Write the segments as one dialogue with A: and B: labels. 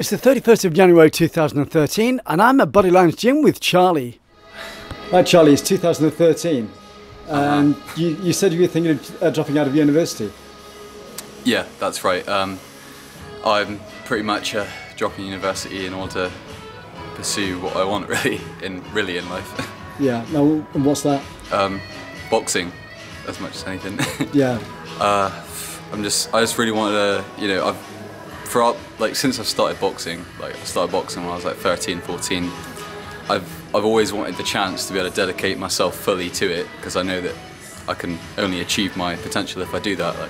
A: It's the 31st of January 2013 and I'm at Bodylines Gym with Charlie. Hi Charlie, it's 2013 and you said you were thinking of dropping out of university.
B: Yeah, that's right. I'm pretty much dropping university in order to pursue what I want really in life.
A: Yeah, now and what's that?
B: Boxing, as much as anything.
A: Yeah.
B: I just really wanted to, since I've started boxing, I started boxing when I was like 13, 14, I've always wanted the chance to be able to dedicate myself fully to it, because I know that I can only achieve my potential if I do that.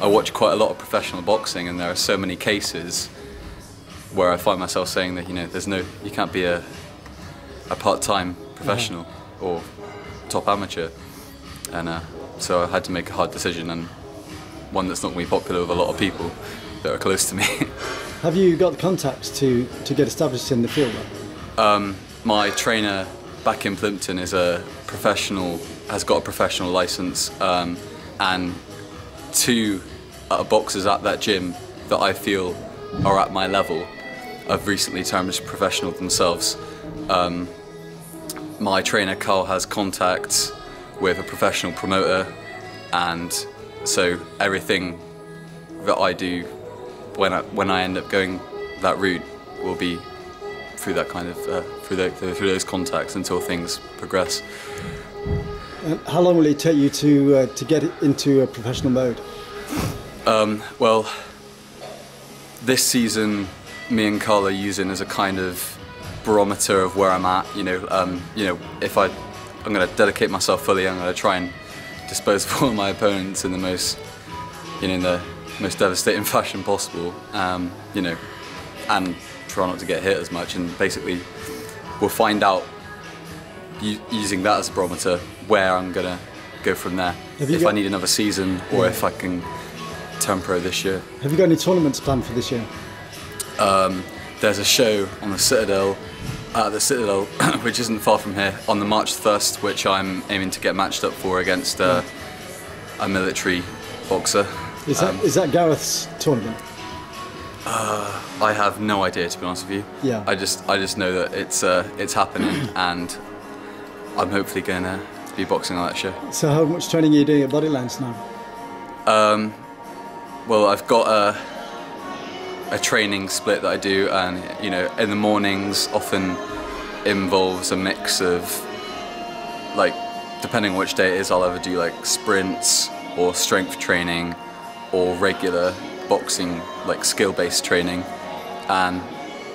B: I watch quite a lot of professional boxing, and there are so many cases where I find myself saying that you can't be a part-time professional or top amateur, and so I had to make a hard decision, and one that's not going to be popular with a lot of people that are close to me.
A: Have you got the contacts to get established in the field?
B: My trainer back in Plimpton is has got a professional license, and two boxers at that gym that I feel are at my level have recently turned as professional themselves. My trainer Carl has contacts with a professional promoter, and so everything that I do when I end up going that route will be through that kind of through those contacts until things progress.
A: And how long will it take you to get into a professional mode?
B: Well, this season, me and Carl are using as a kind of barometer of where I'm at. If I'm going to dedicate myself fully, I'm going to try and dispose of all my opponents in the most, in the most devastating fashion possible. And try not to get hit as much. And basically, we'll find out using that as a barometer where I'm going to go from there. If I need another season, or if I can turn pro this year.
A: Have you got any tournaments planned for this year?
B: There's a show on the Citadel, which isn't far from here, on the March 1st, which I'm aiming to get matched up for against a military boxer.
A: Is that Gareth's tournament?
B: I have no idea, to be honest with you.
A: Yeah.
B: I just know that it's happening, and I'm hopefully going to be boxing on that show. So
A: how much training are you doing at Bodylines now?
B: Well, I've got a training split that I do, and in the mornings often involves a mix of, depending on which day it is, I'll either do sprints or strength training or regular boxing, skill-based training. And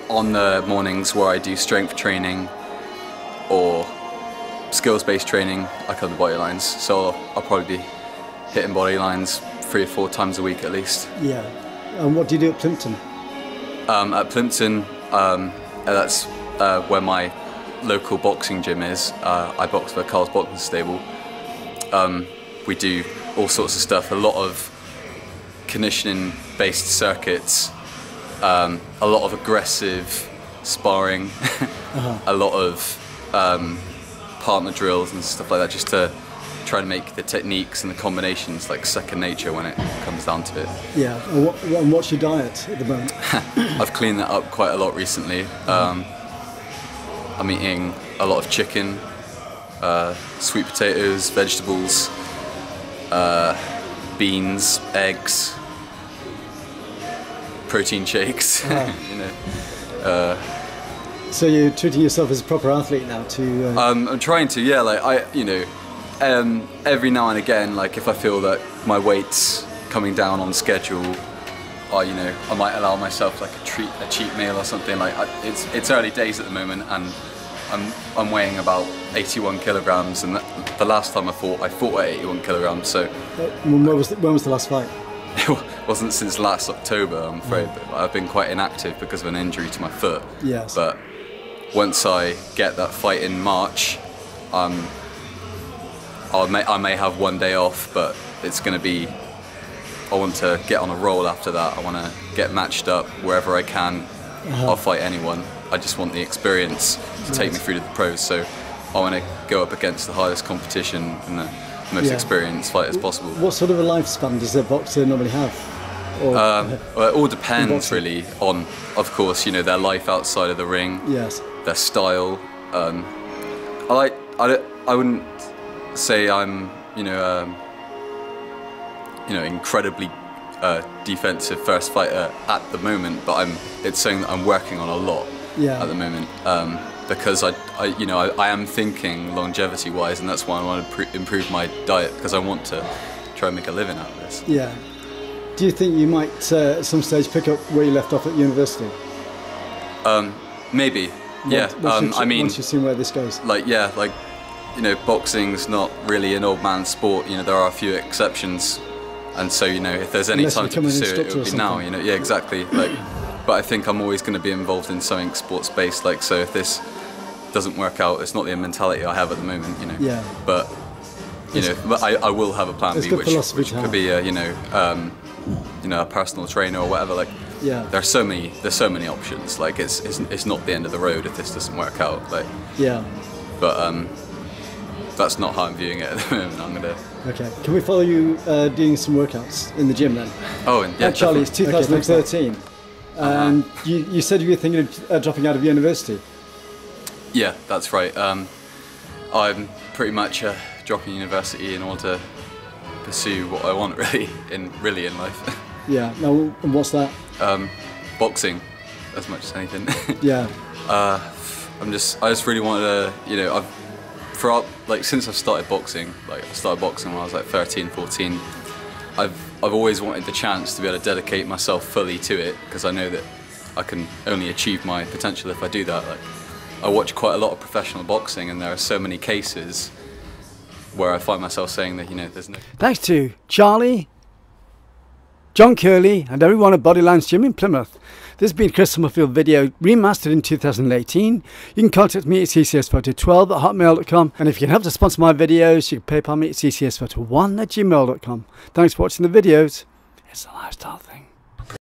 B: on the mornings where I do strength training or skills-based training, I come to Bodylines, so I'll probably be hitting Bodylines 3 or 4 times a week at least.
A: Yeah. And what do you do at Plimpton?
B: At Plimpton, that's where my local boxing gym is. I box for Carl's Boxing Stable. We do all sorts of stuff, a lot of conditioning-based circuits, a lot of aggressive sparring, a lot of partner drills and stuff like that, just to try to make the techniques and the combinations second nature when it comes down to it.
A: Yeah, and what's your diet at the moment?
B: I've cleaned that up quite a lot recently. I'm eating a lot of chicken, sweet potatoes, vegetables, beans, eggs, protein shakes.
A: So you're treating yourself as a proper athlete now?
B: I'm trying to, yeah. Every now and again, if I feel that my weight's coming down on schedule, I might allow myself a cheat meal or something. It's early days at the moment, and I'm weighing about 81 kilograms, and the last time I fought at 81 kilograms. So
A: when was the last fight?
B: It wasn't since last October, I'm afraid. But I've been quite inactive because of an injury to my foot.
A: Yes.
B: But once I get that fight in March, I may have 1 day off, but it's going to be, I want to get on a roll after that. I want to get matched up wherever I can. I'll fight anyone. I just want the experience to take me through to the pros. So I want to go up against the hardest competition and the most experienced fighters possible.
A: What sort of a lifespan does a boxer normally have? Or,
B: well, it all depends really on, of course, you know, their life outside of the ring.
A: Yes.
B: Their style. I wouldn't say I'm, incredibly defensive first fighter at the moment, but it's something that I'm working on a lot at the moment, because I am thinking longevity-wise, and that's why I want to improve my diet, because I want to try and make a living out of this.
A: Yeah. Do you think you might at some stage pick up where you left off at university?
B: Maybe.
A: Once you've seen where this goes.
B: Boxing's not really an old man's sport. You know, there are a few exceptions, and so if there's any time to pursue it, it would be now. Yeah, exactly. But I think I'm always going to be involved in something sports-based. So if this doesn't work out, it's not the mentality I have at the moment. Yeah. But but I will have a plan B, which could be a personal trainer or whatever. There's so many options. It's not the end of the road if this doesn't work out. But that's not how I'm viewing it at the moment.
A: Okay. Can we follow you doing some workouts in the gym then?
B: Oh, and yeah,
A: Charlie, it's 2013, and you said you were thinking of dropping out of university.
B: Yeah, that's right. I'm pretty much dropping university in order to pursue what I want really in life. Yeah.
A: Now, and what's that?
B: Boxing, as much as anything.
A: Yeah.
B: I just really wanted to, since I've started boxing, I started boxing when I was 13, 14, I've always wanted the chance to be able to dedicate myself fully to it, because I know that I can only achieve my potential if I do that. I watch quite a lot of professional boxing, and there are so many cases where I find myself saying that, there's no...
A: Thanks to Charlie, John Curley and everyone at Bodylines Gym in Plymouth. This has been Chris Summerfield video remastered in 2018. You can contact me at ccsPhoto12@hotmail.com, and if you can help to sponsor my videos, you can PayPal me at ccsPhoto1@gmail.com. Thanks for watching the videos. It's a lifestyle thing.